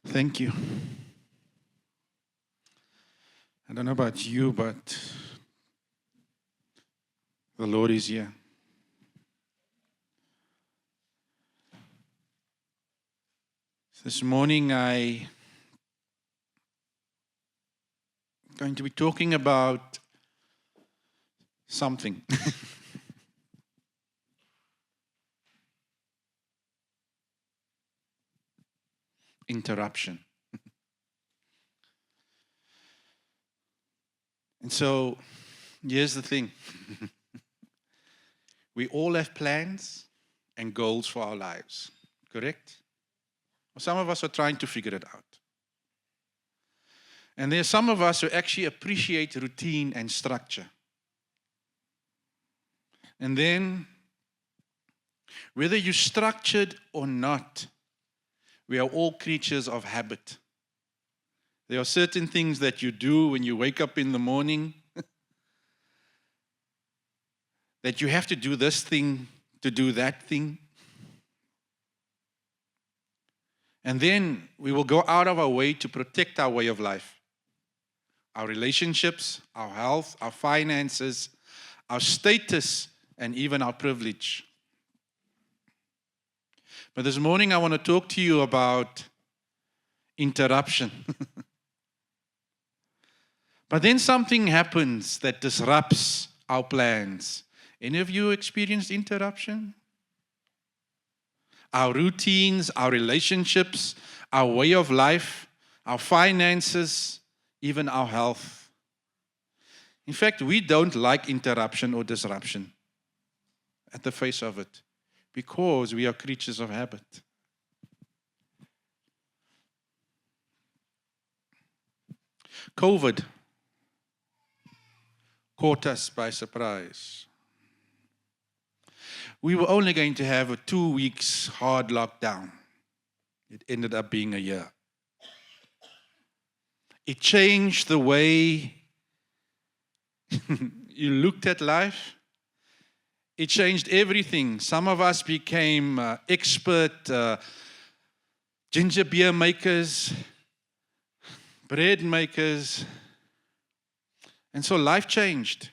Thank you. I don't know about you, but the Lord is here. This morning I'm going to be talking about something. Interruption. And so, here's the thing. We all have plans and goals for our lives, correct? Some of us are trying to figure it out. And there's some of us who actually appreciate routine and structure. And then, whether you're structured or not, we are all creatures of habit. There are certain things that you do when you wake up in the morning that you have to do this thing to do that thing. And then we will go out of our way to protect our way of life, our relationships, our health, our finances, our status, and even our privilege. But this morning I want to talk to you about interruption. But then something happens that disrupts our plans. Any of you experienced interruption? Our routines, our relationships, our way of life, our finances, even our health. In fact, we don't like interruption or disruption at the face of it because we are creatures of habit. COVID caught us by surprise. We were only going to have a 2 weeks hard lockdown. It ended up being a year. It changed the way you looked at life. It changed everything. Some of us became expert ginger beer makers, bread makers. And so life changed.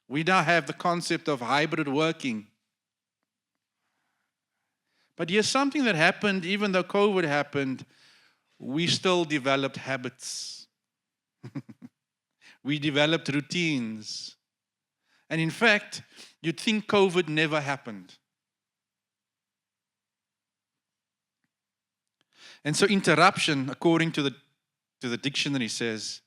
We now have the concept of hybrid working. But here's something that happened, even though COVID happened, we still developed habits. We developed routines. And in fact, you'd think COVID never happened. And so interruption, according to the dictionary, says,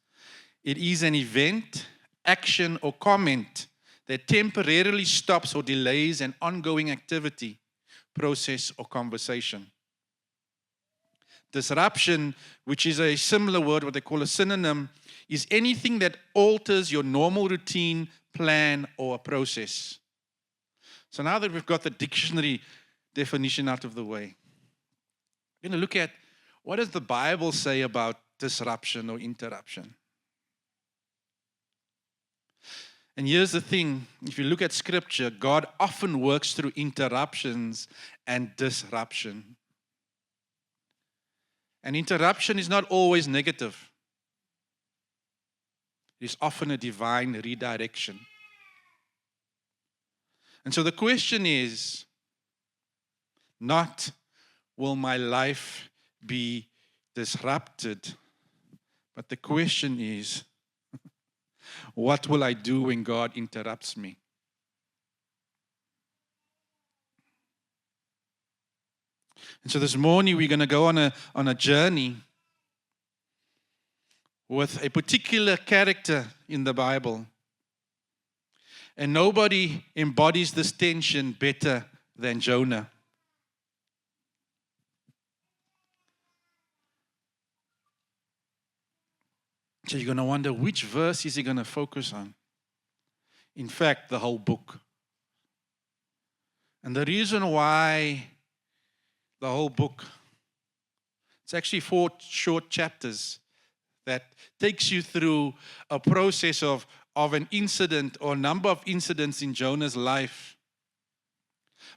it is an event, action, or comment that temporarily stops or delays an ongoing activity, process, or conversation. Disruption, which is a similar word, what they call a synonym, is anything that alters your normal routine, plan, or a process. So now that we've got the dictionary definition out of the way, we're going to look at what does the Bible say about disruption or interruption. And here's the thing, if you look at Scripture, God often works through interruptions and disruption. And interruption is not always negative. It is often a divine redirection. And so the question is not, will my life be disrupted? But the question is, what will I do when God interrupts me? And so this morning we're going to go on a journey with a particular character in the Bible. And nobody embodies this tension better than Jonah. So you're going to wonder, which verse is he going to focus on? In fact, the whole book. And the reason why the whole book, it's actually 4 short chapters that takes you through a process of an incident or a number of incidents in Jonah's life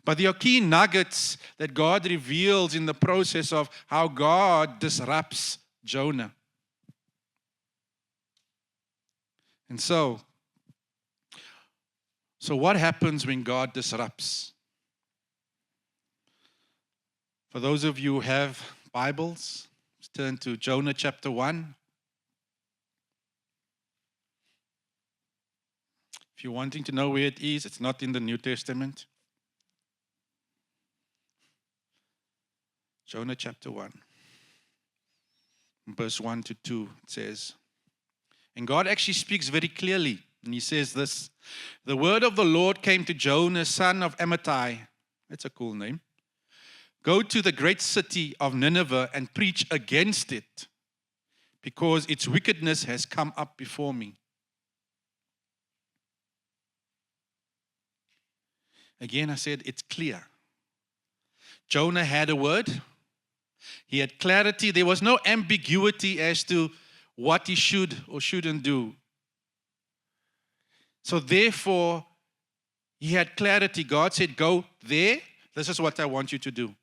But there are key nuggets that God reveals in the process of how God disrupts Jonah. And so what happens when God disrupts? For those of you who have Bibles, let's turn to Jonah chapter 1. If you're wanting to know where it is, it's not in the New Testament. Jonah chapter 1, verse 1 to 2, it says, and God actually speaks very clearly, and he says this, the word of the Lord came to Jonah, son of Amittai. That's a cool name. Go to the great city of Nineveh and preach against it, because its wickedness has come up before me. Again, I said it's clear. Jonah had a word. He had clarity. There was no ambiguity as to what he should or shouldn't do. So therefore, he had clarity. God said, go there. This is what I want you to do.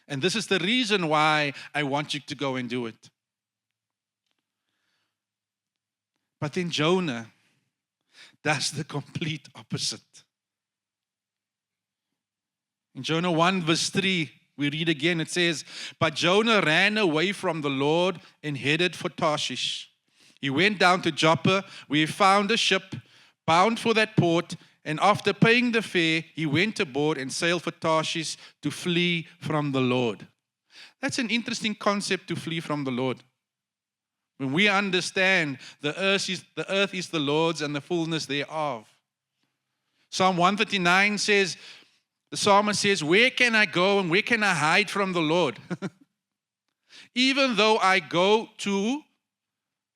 And this is the reason why I want you to go and do it. But then Jonah does the complete opposite. In Jonah 1 verse 3, we read again, it says, but Jonah ran away from the Lord and headed for Tarshish. He went down to Joppa, where he found a ship bound for that port, and after paying the fare, he went aboard and sailed for Tarshish to flee from the Lord. That's an interesting concept, to flee from the Lord. When we understand the earth is the Lord's and the fullness thereof. Psalm 139 says, the psalmist says, where can I go and where can I hide from the Lord? Even though I go to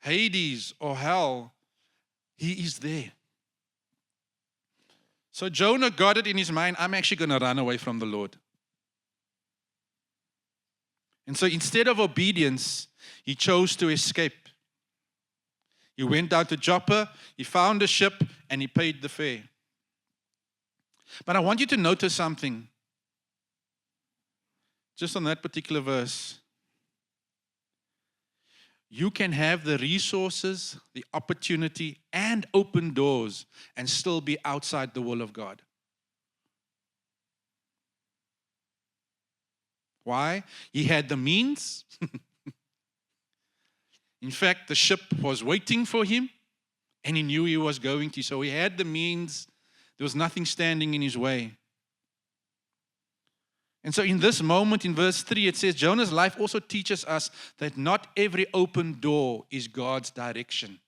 Hades or hell, he is there. So Jonah got it in his mind, I'm actually going to run away from the Lord. And so instead of obedience, he chose to escape. He went down to Joppa, he found a ship, and he paid the fare. But I want you to notice something. Just on that particular verse. You can have the resources, the opportunity, and open doors and still be outside the will of God. Why? He had the means. In fact, the ship was waiting for him, and he knew he was going to. So he had the means. There was nothing standing in his way. And so in this moment, in verse 3, it says, Jonah's life also teaches us that not every open door is God's direction.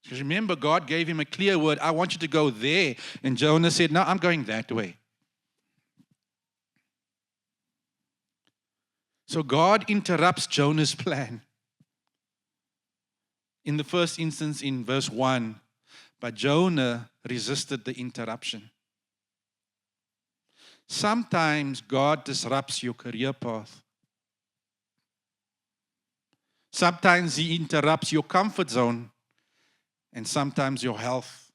Because remember, God gave him a clear word, I want you to go there. And Jonah said, no, I'm going that way. So God interrupts Jonah's plan. In the first instance, in verse 1, but Jonah resisted the interruption. Sometimes God disrupts your career path. Sometimes He interrupts your comfort zone, and sometimes your health.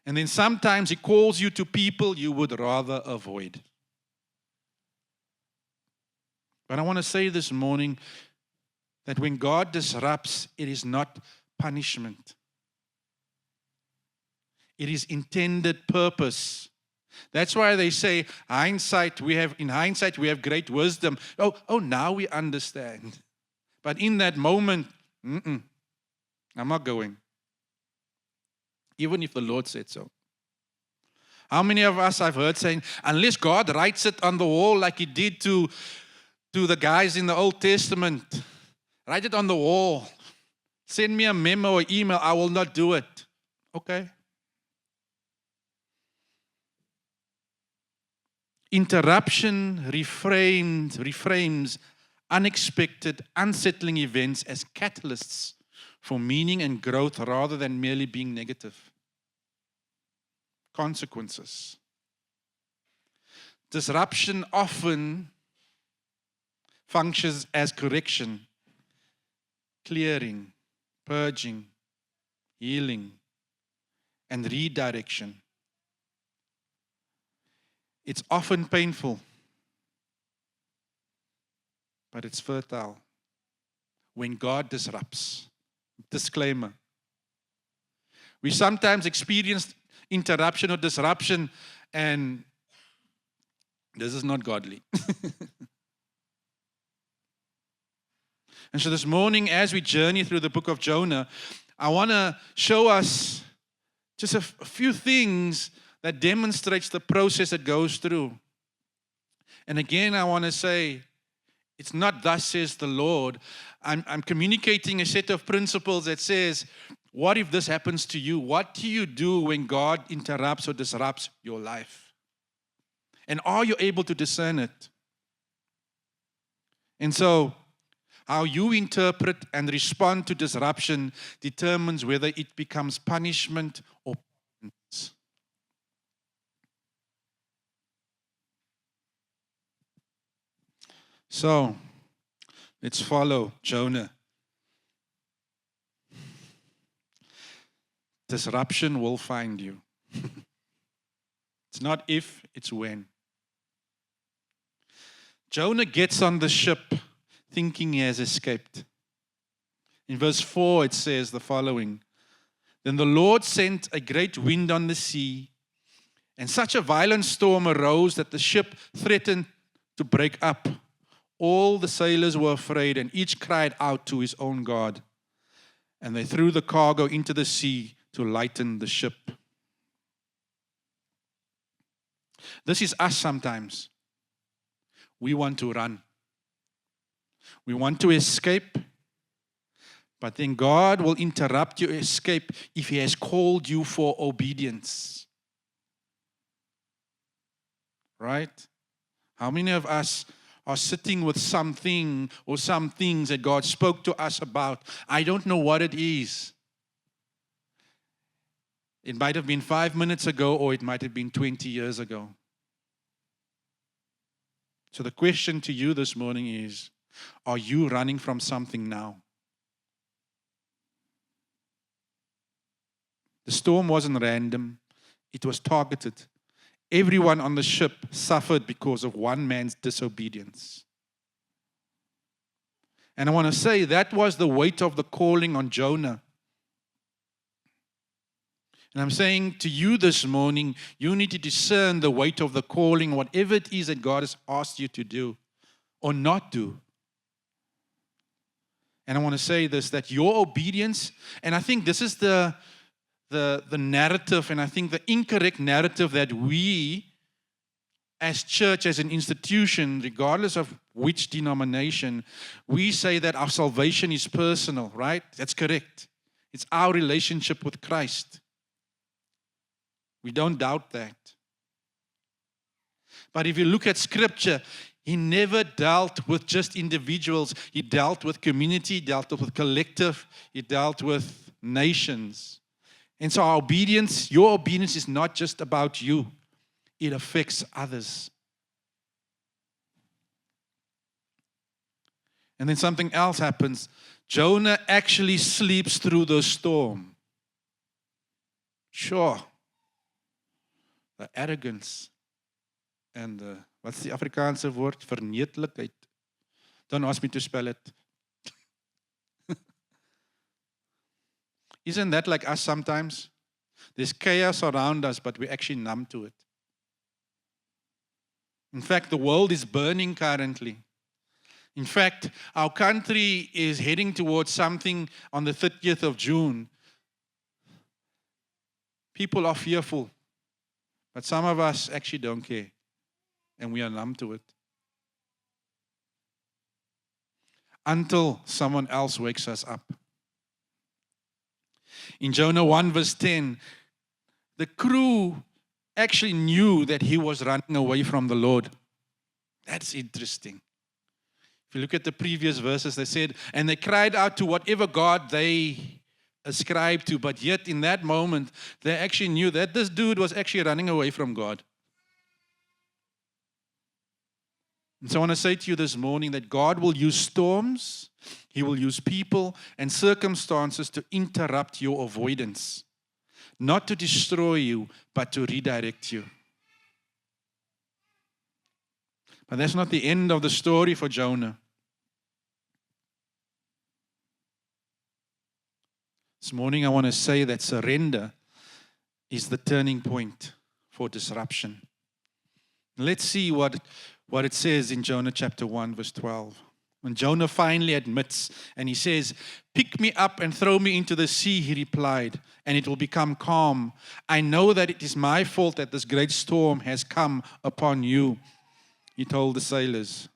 And then sometimes He calls you to people you would rather avoid. But I want to say this morning that when God disrupts, it is not punishment. It is intended purpose. That's why they say, in hindsight, we have great wisdom. Oh, now we understand. But in that moment, I'm not going. Even if the Lord said so. How many of us I've heard saying, unless God writes it on the wall like He did to the guys in the Old Testament, write it on the wall. Send me a memo or email, I will not do it. Okay. Interruption reframes unexpected, unsettling events as catalysts for meaning and growth rather than merely being negative. Consequences. Disruption often functions as correction, clearing, purging, healing, and redirection. It's often painful, but it's fertile when God disrupts. Disclaimer. We sometimes experience interruption or disruption, and this is not godly. And so this morning, as we journey through the book of Jonah, I want to show us just a few things that demonstrates the process that goes through. And again, I want to say, it's not thus says the Lord. I'm communicating a set of principles that says, what if this happens to you? What do you do when God interrupts or disrupts your life? And are you able to discern it? And so, how you interpret and respond to disruption determines whether it becomes punishment or penance. So, let's follow Jonah. Disruption will find you. It's not if, it's when. Jonah gets on the ship thinking he has escaped. In verse 4, it says the following: Then the Lord sent a great wind on the sea, and such a violent storm arose that the ship threatened to break up. All the sailors were afraid, and each cried out to his own God. And they threw the cargo into the sea to lighten the ship. This is us sometimes. We want to run. We want to escape. But then God will interrupt your escape if He has called you for obedience. Right? How many of us are sitting with something or some things that God spoke to us about? I don't know what it is. It might have been 5 minutes ago, or it might have been 20 years ago. So the question to you this morning is, are you running from something now? The storm wasn't random. It was targeted. Everyone on the ship suffered because of one man's disobedience. And I want to say that was the weight of the calling on Jonah. And I'm saying to you this morning, you need to discern the weight of the calling, whatever it is that God has asked you to do or not do. And I want to say this, that your obedience, and I think this is the narrative, and I think the incorrect narrative that we as church, as an institution, regardless of which denomination, we say that our salvation is personal, right? That's correct. It's our relationship with Christ. We don't doubt that. But if you look at Scripture, He never dealt with just individuals. He dealt with community, He dealt with collective, He dealt with nations. And so our obedience, your obedience is not just about you. It affects others. And then something else happens. Jonah actually sleeps through the storm. Sure. The arrogance and the, what's the Afrikaanse woord? Verneetlikheid. Don't ask me to spell it. Isn't that like us sometimes? There's chaos around us, but we're actually numb to it. In fact, the world is burning currently. In fact, our country is heading towards something on the 30th of June. People are fearful, but some of us actually don't care, and we are numb to it. Until someone else wakes us up. In Jonah 1 verse 10, the crew actually knew that he was running away from the Lord. That's interesting. If you look at the previous verses, they said, and they cried out to whatever God they ascribed to, but yet in that moment, they actually knew that this dude was actually running away from God. And so I want to say to you this morning that God will use storms, He will use people and circumstances to interrupt your avoidance. not to destroy you, but to redirect you. But that's not the end of the story for Jonah. This morning I want to say that surrender is the turning point for disruption. Let's see what it says in Jonah chapter 1, verse 12. When Jonah finally admits and he says, "Pick me up and throw me into the sea," he replied, "and it will become calm. I know that it is my fault that this great storm has come upon you," he told the sailors.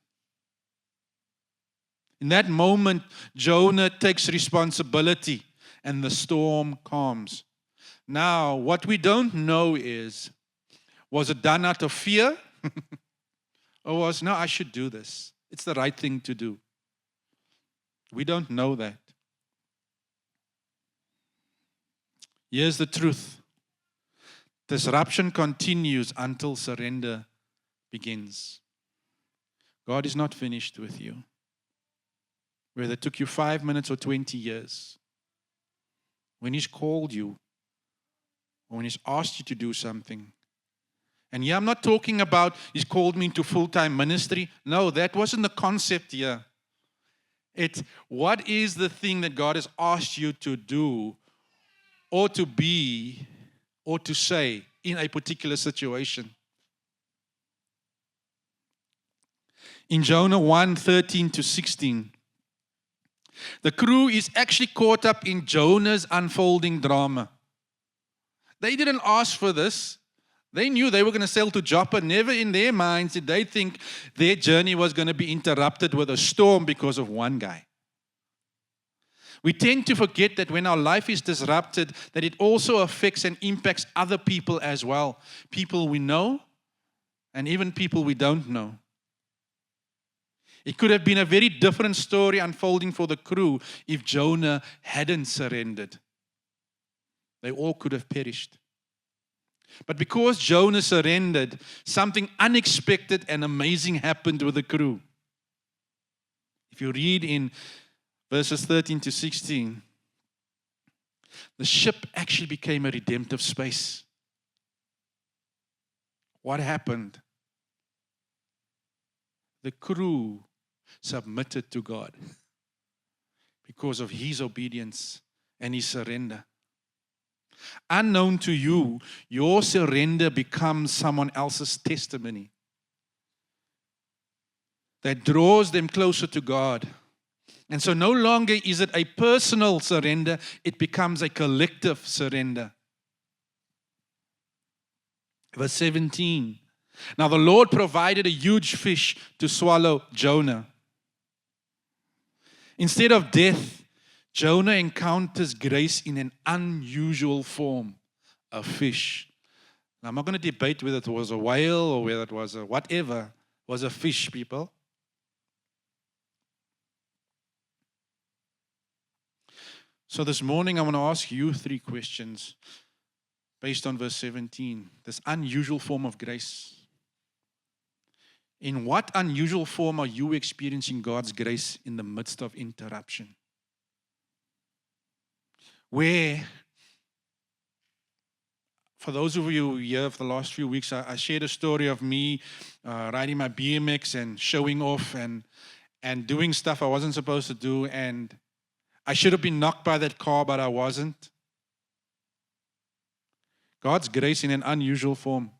In that moment, Jonah takes responsibility and the storm calms. Now, what we don't know is, was it done out of fear? Or was, no, I should do this. It's the right thing to do. We don't know that. Here's the truth. Disruption continues until surrender begins. God is not finished with you. Whether it took you 5 minutes or 20 years. When He's called you, or when He's asked you to do something. And here I'm not talking about He's called me into full-time ministry. No, that wasn't the concept here. It's what is the thing that God has asked you to do or to be or to say in a particular situation. In Jonah 1:13-16, the crew is actually caught up in Jonah's unfolding drama. They didn't ask for this. They knew they were going to sail to Joppa. Never in their minds did they think their journey was going to be interrupted with a storm because of one guy. We tend to forget that when our life is disrupted, that it also affects and impacts other people as well. People we know and even people we don't know. It could have been a very different story unfolding for the crew if Jonah hadn't surrendered. They all could have perished. But because Jonah surrendered, something unexpected and amazing happened with the crew. If you read in verses 13-16, the ship actually became a redemptive space. What happened? The crew submitted to God because of His obedience and His surrender. Unknown to you, your surrender becomes someone else's testimony that draws them closer to God. And so no longer is it a personal surrender, it becomes a collective surrender. Verse 17. Now the Lord provided a huge fish to swallow Jonah. Instead of death, Jonah encounters grace in an unusual form, a fish. Now, I'm not going to debate whether it was a whale or whether it was a whatever. It was a fish, people. So this morning, I want to ask you 3 questions based on verse 17. This unusual form of grace. In what unusual form are you experiencing God's grace in the midst of interruption? Where, for those of you here for the last few weeks, I shared a story of me riding my BMX and showing off and doing stuff I wasn't supposed to do, and I should have been knocked by that car, but I wasn't. God's grace in an unusual form.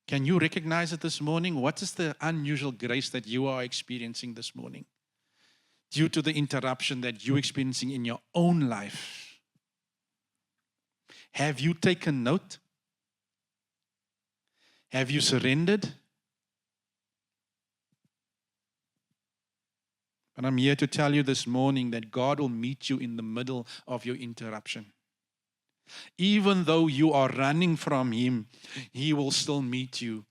Can you recognize it this morning? What is the unusual grace that you are experiencing this morning due to the interruption that you're experiencing in your own life? Have you taken note? Have you surrendered? But I'm here to tell you this morning that God will meet you in the middle of your interruption. Even though you are running from Him, He will still meet you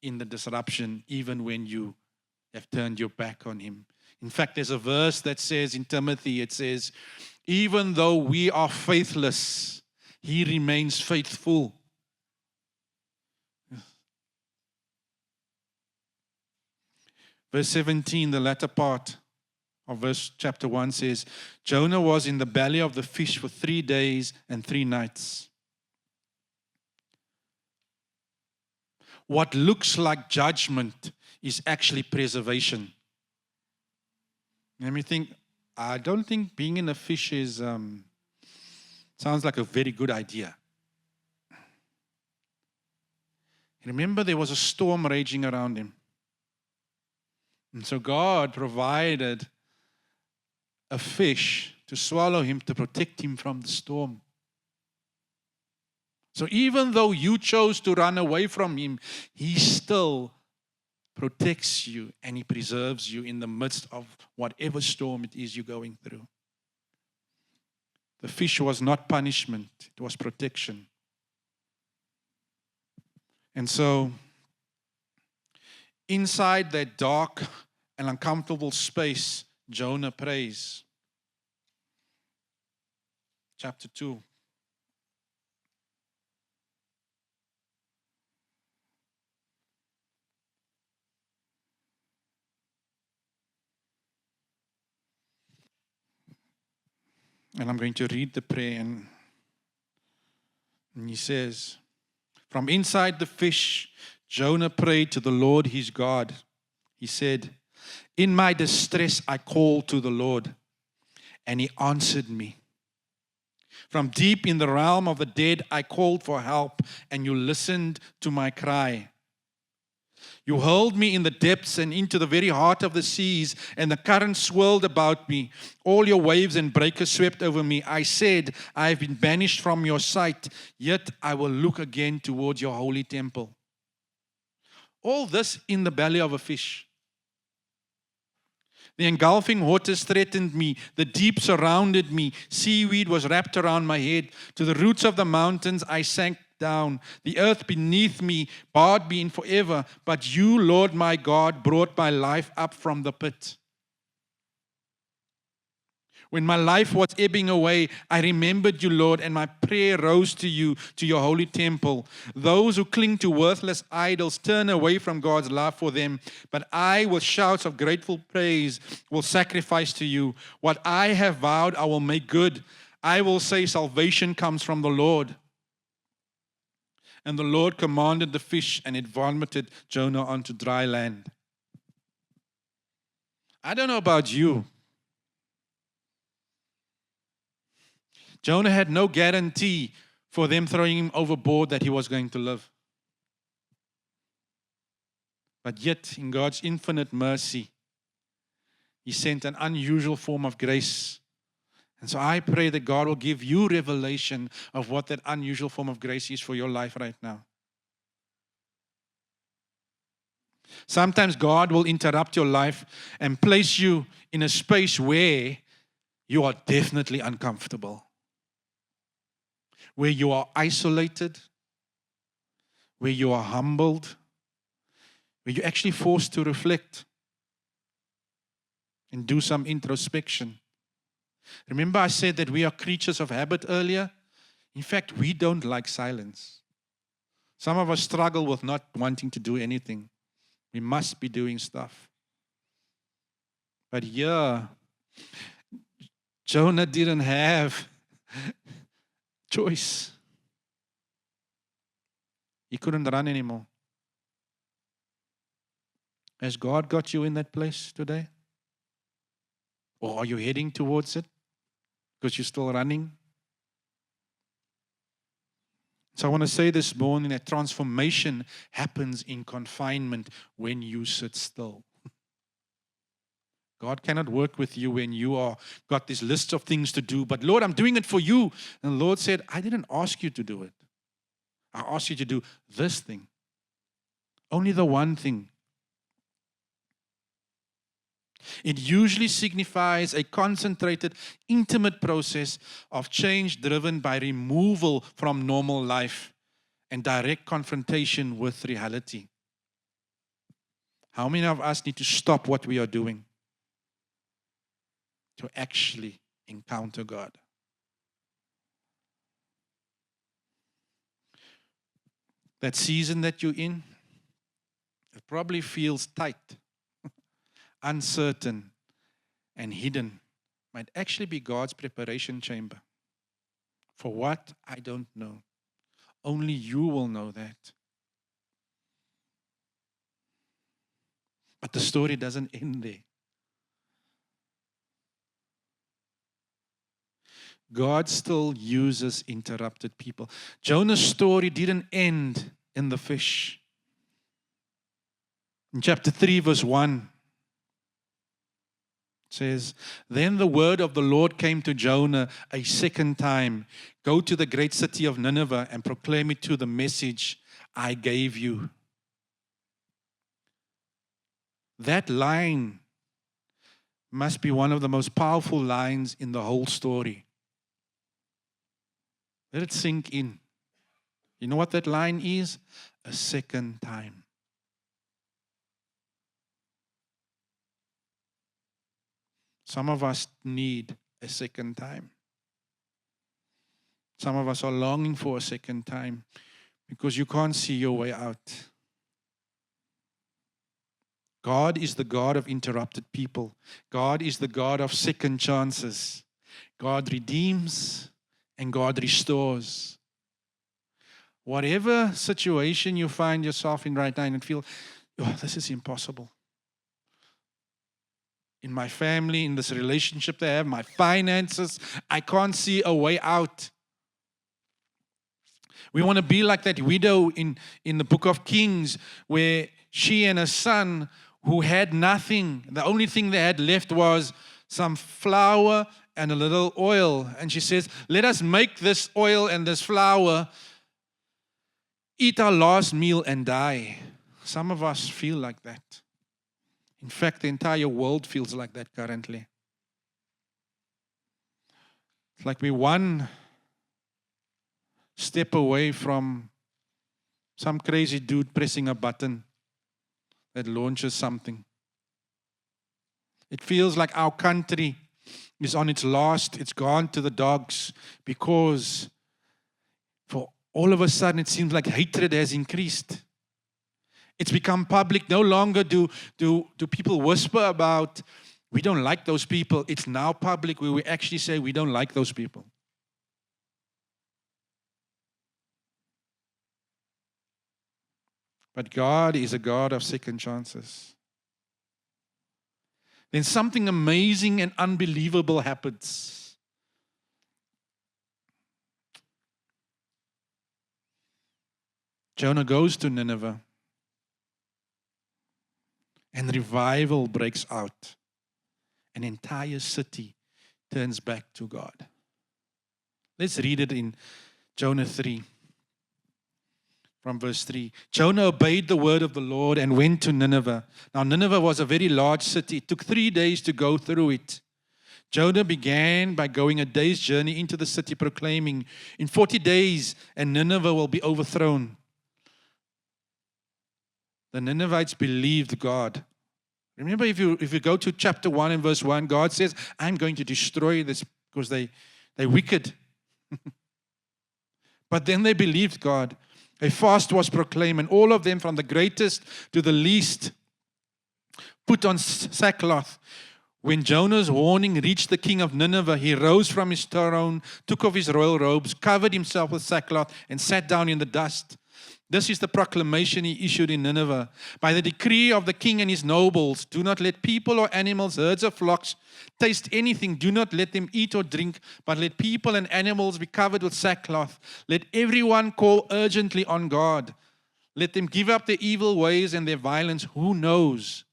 in the disruption, even when you have turned your back on Him. In fact, there's a verse that says in Timothy, it says, even though we are faithless, He remains faithful. Verse 17, the latter part. of verse chapter 1 says, Jonah was in the belly of the fish for 3 days and 3 nights. What looks like judgment is actually preservation. Let me think. I don't think being in a fish is sounds like a very good idea. Remember, there was a storm raging around him. And so God provided a fish to swallow him, to protect him from the storm. So even though you chose to run away from him, he still protects you and he preserves you in the midst of whatever storm it is you're going through. The fish was not punishment, it was protection. And so, inside that dark and uncomfortable space, Jonah prays. Chapter 2. And I'm going to read the prayer. And he says, from inside the fish, Jonah prayed to the Lord his God. He said, in my distress I called to the Lord, and he answered me. From deep in the realm of the dead I called for help, and you listened to my cry. You hurled me in the depths and into the very heart of the seas, and the currents swirled about me. All your waves and breakers swept over me. I said, I have been banished from your sight, yet I will look again towards your holy temple. All this in the belly of a fish. The engulfing waters threatened me. The deep surrounded me. Seaweed was wrapped around my head. To the roots of the mountains I sank down. The earth beneath me barred me in forever. But you, Lord my God, brought my life up from the pit. When my life was ebbing away, I remembered you, Lord, and my prayer rose to you, to your holy temple. Those who cling to worthless idols turn away from God's love for them. But I, with shouts of grateful praise, will sacrifice to you. What I have vowed, I will make good. I will say salvation comes from the Lord. And the Lord commanded the fish, and it vomited Jonah onto dry land. I don't know about you. Jonah had no guarantee for them throwing him overboard that he was going to live. But yet, in God's infinite mercy, he sent an unusual form of grace. And so I pray that God will give you revelation of what that unusual form of grace is for your life right now. Sometimes God will interrupt your life and place you in a space where you are definitely uncomfortable, where you are isolated, where you are humbled, where you're actually forced to reflect and do some introspection. Remember I said that we are creatures of habit earlier? In fact, we don't like silence. Some of us struggle with not wanting to do anything. We must be doing stuff. But here, Jonah didn't have choice. He couldn't run anymore. Has God got you in that place today? Or are you heading towards it because you're still running? So I want to say this morning that transformation happens in confinement when you sit still. God cannot work with you when you are got this list of things to do. But Lord, I'm doing it for you. And the Lord said, I didn't ask you to do it. I asked you to do this thing. Only the one thing. It usually signifies a concentrated, intimate process of change driven by removal from normal life and direct confrontation with reality. How many of us need to stop what we are doing to actually encounter God? That season that you're in, it probably feels tight, uncertain, and hidden might actually be God's preparation chamber. For what? I don't know. Only you will know that. But the story doesn't end there. God still uses interrupted people. Jonah's story didn't end in the fish. In chapter 3, verse 1, it says, Then the word of the Lord came to Jonah a second time. Go to the great city of Nineveh and proclaim it to the message I gave you. That line must be one of the most powerful lines in the whole story. Let it sink in. You know what that line is? A second time. Some of us need a second time. Some of us are longing for a second time because you can't see your way out. God is the God of interrupted people. God is the God of second chances. God redeems and God restores. Whatever situation you find yourself in right now and feel, oh, this is impossible. In my family, in this relationship that I have, my finances, I can't see a way out. We want to be like that widow in the book of Kings, where she and her son, who had nothing, the only thing they had left was some flour and a little oil. And she says, let us make this oil and this flour, eat our last meal and die. Some of us feel like that. In fact, the entire world feels like that currently. It's like we're one step away from some crazy dude pressing a button that launches something. It feels like our country is on its last, it's gone to the dogs, because for all of a sudden it seems like hatred has increased. It's become public. No longer do people whisper about, we don't like those people. It's now public where we actually say we don't like those people. But God is a God of second chances. Then something amazing and unbelievable happens. Jonah goes to Nineveh, and revival breaks out. An entire city turns back to God. Let's read it in Jonah 3. From verse 3. Jonah obeyed the word of the Lord and went to Nineveh. Now Nineveh was a very large city. It took 3 days to go through it. Jonah began by going a day's journey into the city, proclaiming, in 40 days, and Nineveh will be overthrown. The Ninevites believed God. Remember, if you go to chapter 1 and verse 1, God says, I'm going to destroy this because they're wicked. But then they believed God. A fast was proclaimed, and all of them, from the greatest to the least, put on sackcloth. When Jonah's warning reached the king of Nineveh, he rose from his throne, took off his royal robes, covered himself with sackcloth, and sat down in the dust. This is the proclamation he issued in Nineveh. By the decree of the king and his nobles, do not let people or animals, herds or flocks, taste anything. Do not let them eat or drink, but let people and animals be covered with sackcloth. Let everyone call urgently on God. Let them give up their evil ways and their violence. Who knows?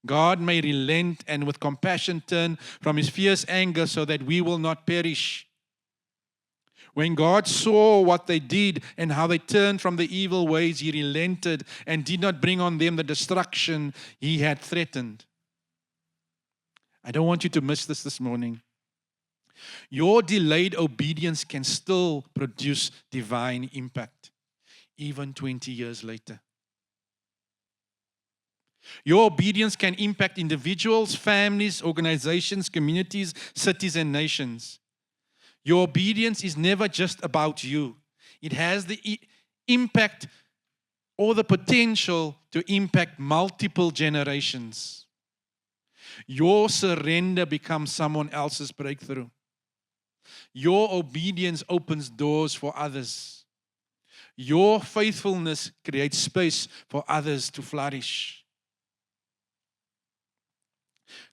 God may relent and with compassion turn from his fierce anger so that we will not perish. When God saw what they did and how they turned from the evil ways, he relented and did not bring on them the destruction he had threatened. I don't want you to miss this morning. Your delayed obedience can still produce divine impact, even 20 years later. Your obedience can impact individuals, families, organizations, communities, cities, and nations. Your obedience is never just about you. It has the impact or the potential to impact multiple generations. Your surrender becomes someone else's breakthrough. Your obedience opens doors for others. Your faithfulness creates space for others to flourish.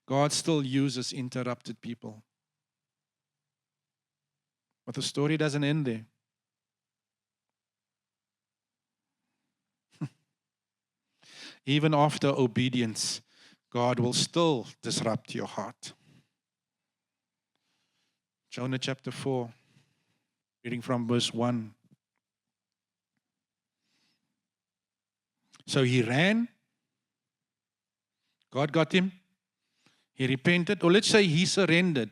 God still uses interrupted people. But the story doesn't end there. Even after obedience, God will still disrupt your heart. Jonah chapter 4, reading from verse 1. So he ran. God got him. He repented. Or let's say he surrendered.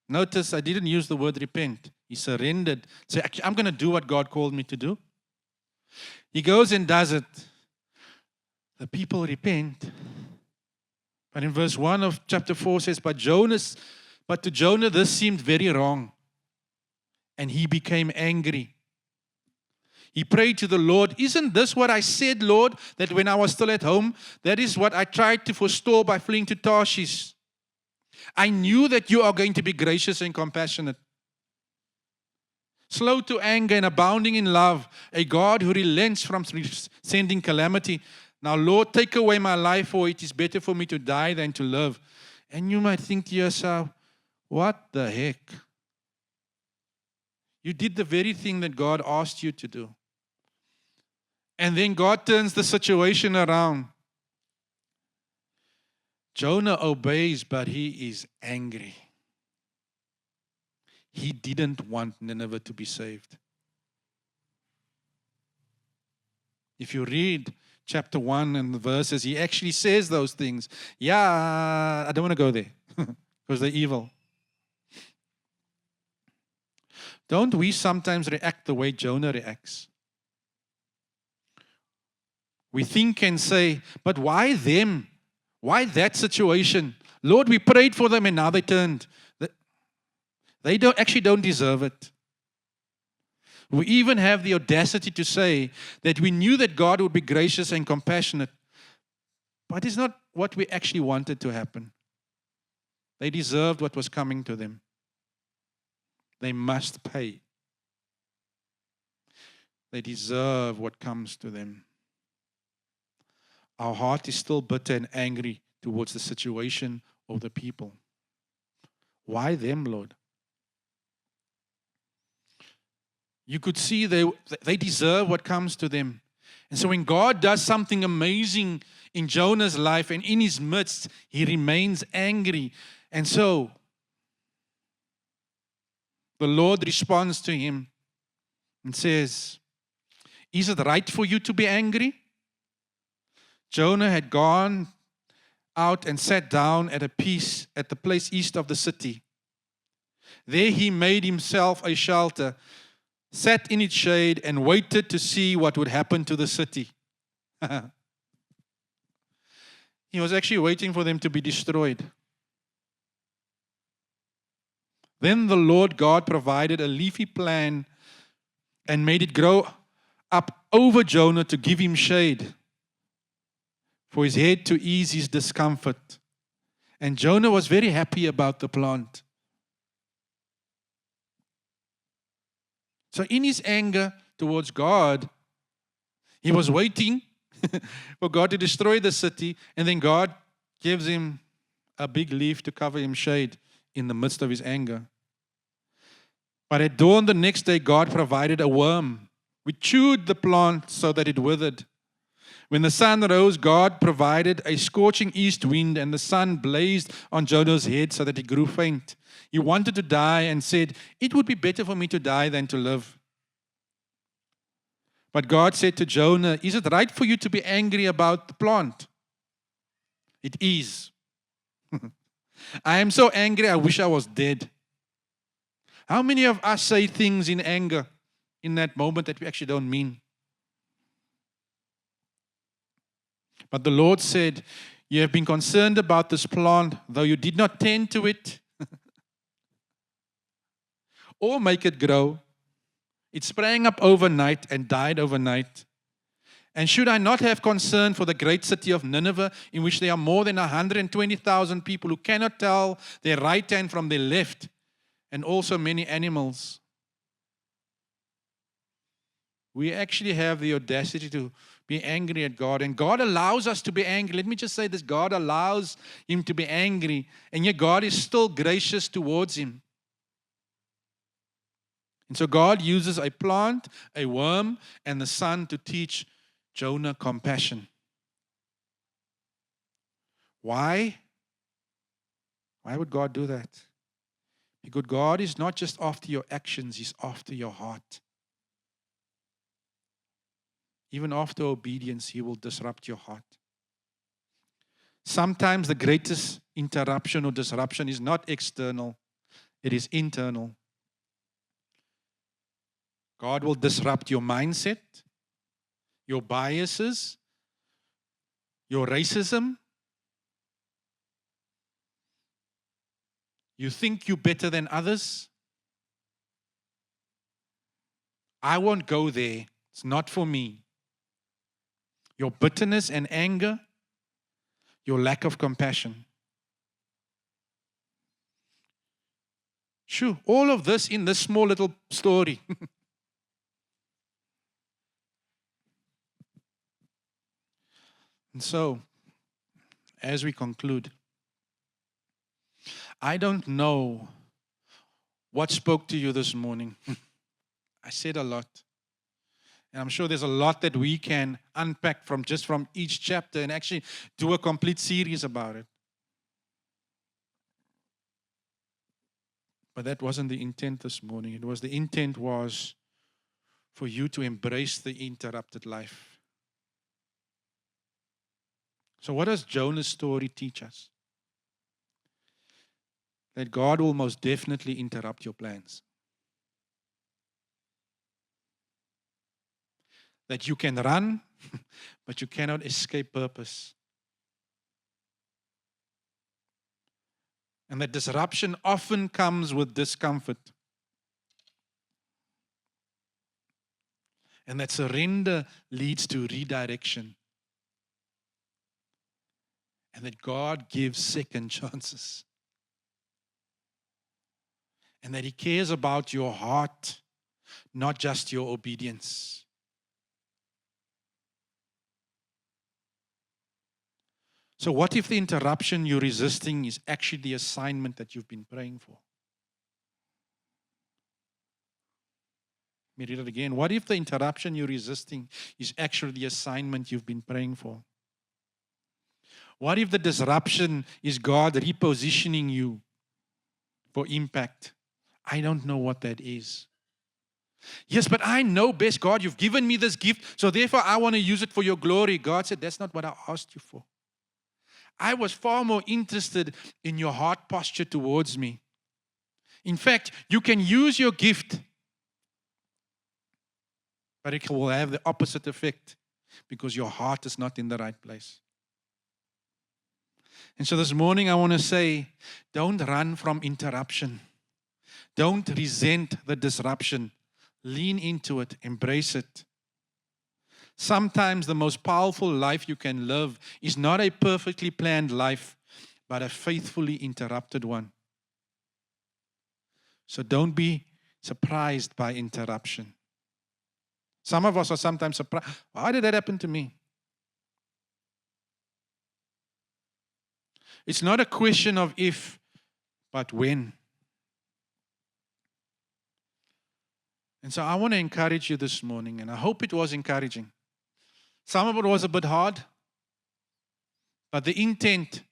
Notice I didn't use the word repent. He surrendered. Say, I'm going to do what God called me to do. He goes and does it. The people repent. But in verse 1 of chapter 4 says, But to Jonah this seemed very wrong. And he became angry. He prayed to the Lord, isn't this what I said, Lord, that when I was still at home, that is what I tried to forestall by fleeing to Tarshish. I knew that you are going to be gracious and compassionate, slow to anger and abounding in love, a God who relents from sending calamity. Now, Lord, take away my life, for it is better for me to die than to live. And you might think to yourself, what the heck? You did the very thing that God asked you to do. And then God turns the situation around. Jonah obeys, but he is angry. He didn't want Nineveh to be saved. If you read chapter 1 and the verses, he actually says those things. Yeah, I don't want to go there because they're evil. Don't we sometimes react the way Jonah reacts? We think and say, but why them? Why that situation? Lord, we prayed for them and now they turned. They don't deserve it. We even have the audacity to say that we knew that God would be gracious and compassionate, but it's not what we actually wanted to happen. They deserved what was coming to them. They must pay. They deserve what comes to them. Our heart is still bitter and angry towards the situation of the people. Why them, Lord? You could see they deserve what comes to them. And so when God does something amazing in Jonah's life and in his midst, he remains angry. And so the Lord responds to him and says, is it right for you to be angry? Jonah had gone out and sat down at the place east of the city. There he made himself a shelter, sat in its shade, and waited to see what would happen to the city. He was actually waiting for them to be destroyed. Then the Lord God provided a leafy plant and made it grow up over Jonah to give him shade for his head to ease his discomfort. And Jonah was very happy about the plant. So in his anger towards God, he was waiting for God to destroy the city, and then God gives him a big leaf to cover him shade in the midst of his anger. But at dawn the next day, God provided a worm which chewed the plant so that it withered. When the sun rose, God provided a scorching east wind, and the sun blazed on Jonah's head so that he grew faint. He wanted to die and said, it would be better for me to die than to live. But God said to Jonah, is it right for you to be angry about the plant? It is. I am so angry, I wish I was dead. How many of us say things in anger in that moment that we actually don't mean? But the Lord said, you have been concerned about this plant, though you did not tend to it or make it grow. It sprang up overnight and died overnight. And should I not have concern for the great city of Nineveh, in which there are more than 120,000 people who cannot tell their right hand from their left, and also many animals? We actually have the audacity to be angry at God, and God allows us to be angry. Let me just say this: God allows him to be angry, and yet God is still gracious towards him. And so God uses a plant, a worm, and the sun to teach Jonah compassion. Why? Why would God do that? Because God is not just after your actions, he's after your heart. Even after obedience, he will disrupt your heart. Sometimes the greatest interruption or disruption is not external, it is internal. God will disrupt your mindset, your biases, your racism. You think you're better than others. I won't go there. It's not for me. Your bitterness and anger, your lack of compassion. Sure, all of this in this small little story. And so, as we conclude, I don't know what spoke to you this morning. I said a lot. And I'm sure there's a lot that we can unpack from each chapter and actually do a complete series about it. But that wasn't the intent this morning. The intent was for you to embrace the interrupted life. So what does Jonah's story teach us? That God will most definitely interrupt your plans. That you can run, but you cannot escape purpose. And that disruption often comes with discomfort. And that surrender leads to redirection. And that God gives second chances. And that he cares about your heart, not just your obedience. So what if the interruption you're resisting is actually the assignment that you've been praying for? Let me read it again. What if the interruption you're resisting is actually the assignment you've been praying for? What if the disruption is God repositioning you for impact? I don't know what that is. Yes, but I know best, God. You've given me this gift, so therefore I want to use it for your glory. God said, that's not what I asked you for. I was far more interested in your heart posture towards me. In fact, you can use your gift, but it will have the opposite effect because your heart is not in the right place. And so this morning I want to say, don't run from interruption. Don't resent the disruption. Lean into it. Embrace it. Sometimes the most powerful life you can live is not a perfectly planned life, but a faithfully interrupted one. So don't be surprised by interruption. Some of us are sometimes surprised. Why did that happen to me? It's not a question of if, but when. And so I want to encourage you this morning, and I hope it was encouraging. Some of it was a bit hard, but the intent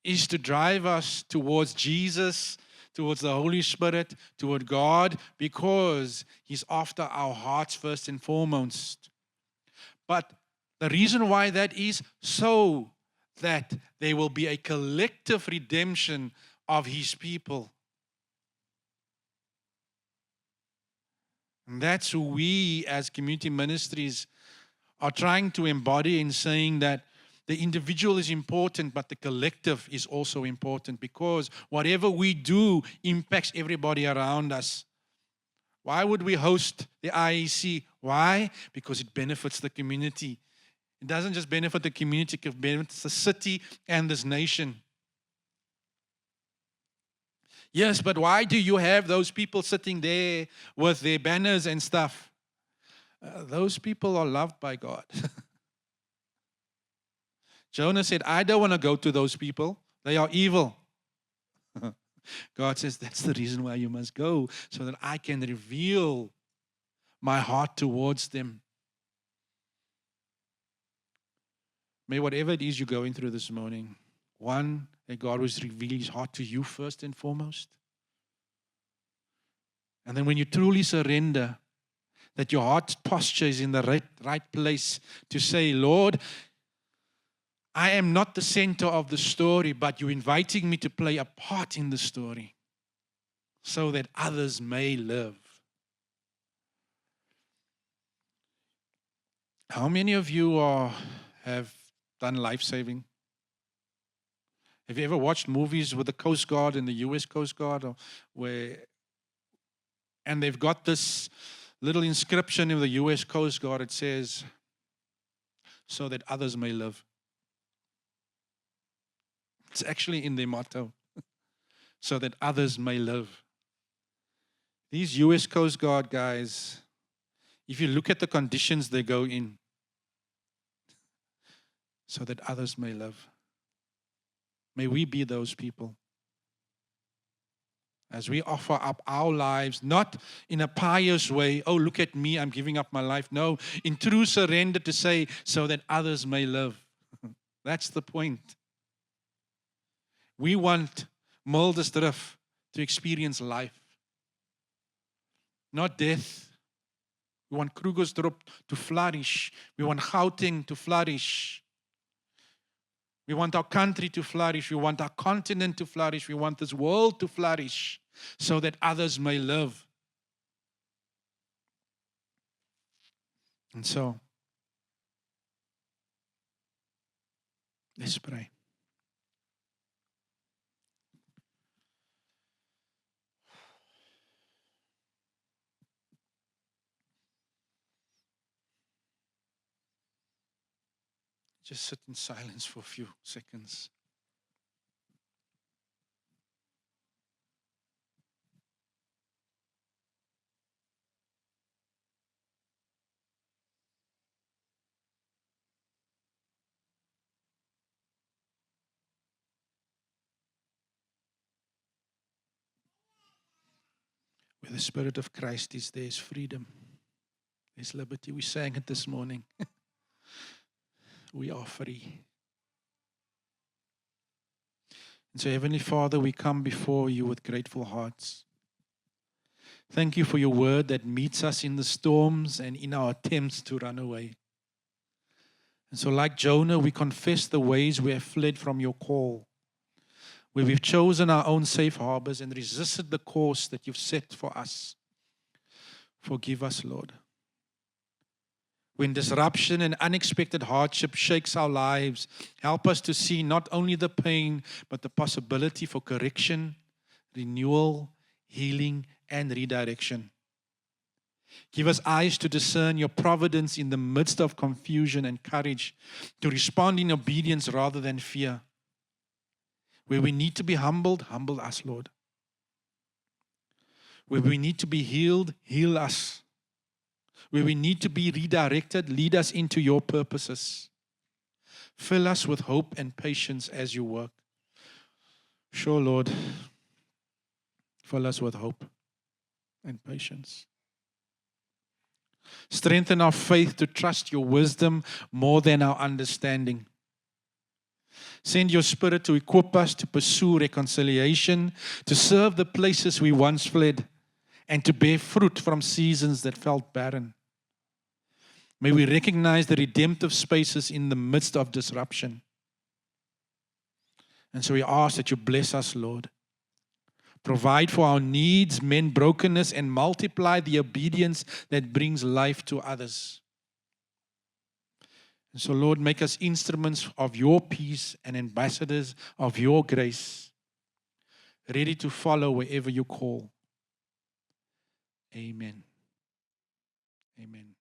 is to drive us towards Jesus, towards the Holy Spirit, toward God, because He's after our hearts first and foremost. But the reason why that is so that there will be a collective redemption of His people. And that's who we as community ministries are trying to embody in saying that the individual is important, but the collective is also important, because whatever we do impacts everybody around us. Why would we host the IEC Why? Because it benefits the community. It doesn't just benefit the community, it benefits the city and this nation. Yes, but why do you have those people sitting there with their banners and stuff? Those people are loved by God. Jonah said, I don't want to go to those people. They are evil. God says, that's the reason why you must go, so that I can reveal my heart towards them. May whatever it is you're going through this morning, one, that God will reveal His heart to you first and foremost. And then when you truly surrender, that your heart posture is in the right place to say, Lord, I am not the center of the story, but you're inviting me to play a part in the story so that others may live. How many of you have done life-saving? Have you ever watched movies with the Coast Guard and the U.S. Coast Guard, and they've got this little inscription in the U.S. Coast Guard? It says, so that others may live. It's actually in their motto, so that others may live. These U.S. Coast Guard guys, if you look at the conditions they go in, so that others may live. May we be those people. As we offer up our lives, not in a pious way, oh, look at me, I'm giving up my life. No, in true surrender to say, so that others may live. That's the point. We want Muldersdrift to experience life, not death. We want Krugersdorp to flourish. We want Gauteng to flourish. We want our country to flourish. We want our continent to flourish. We want this world to flourish so that others may live. And so, let's pray. Just sit in silence for a few seconds. Where the Spirit of Christ is, there is freedom. There's liberty. We sang it this morning. We are free. And so, Heavenly Father, we come before you with grateful hearts. Thank you for your word that meets us in the storms and in our attempts to run away. And so, like Jonah, we confess the ways we have fled from your call, where we've chosen our own safe harbors and resisted the course that you've set for us. Forgive us, Lord. When disruption and unexpected hardship shakes our lives, help us to see not only the pain, but the possibility for correction, renewal, healing, and redirection. Give us eyes to discern your providence in the midst of confusion and courage to respond in obedience rather than fear. Where we need to be humbled, humble us, Lord. Where we need to be healed, heal us. Where we need to be redirected, lead us into your purposes. Fill us with hope and patience as you work. Sure, Lord, fill us with hope and patience. Strengthen our faith to trust your wisdom more than our understanding. Send your Spirit to equip us to pursue reconciliation, to serve the places we once fled, and to bear fruit from seasons that felt barren. May we recognize the redemptive spaces in the midst of disruption. And so we ask that you bless us, Lord. Provide for our needs, mend brokenness, and multiply the obedience that brings life to others. And so, Lord, make us instruments of your peace and ambassadors of your grace, ready to follow wherever you call. Amen. Amen.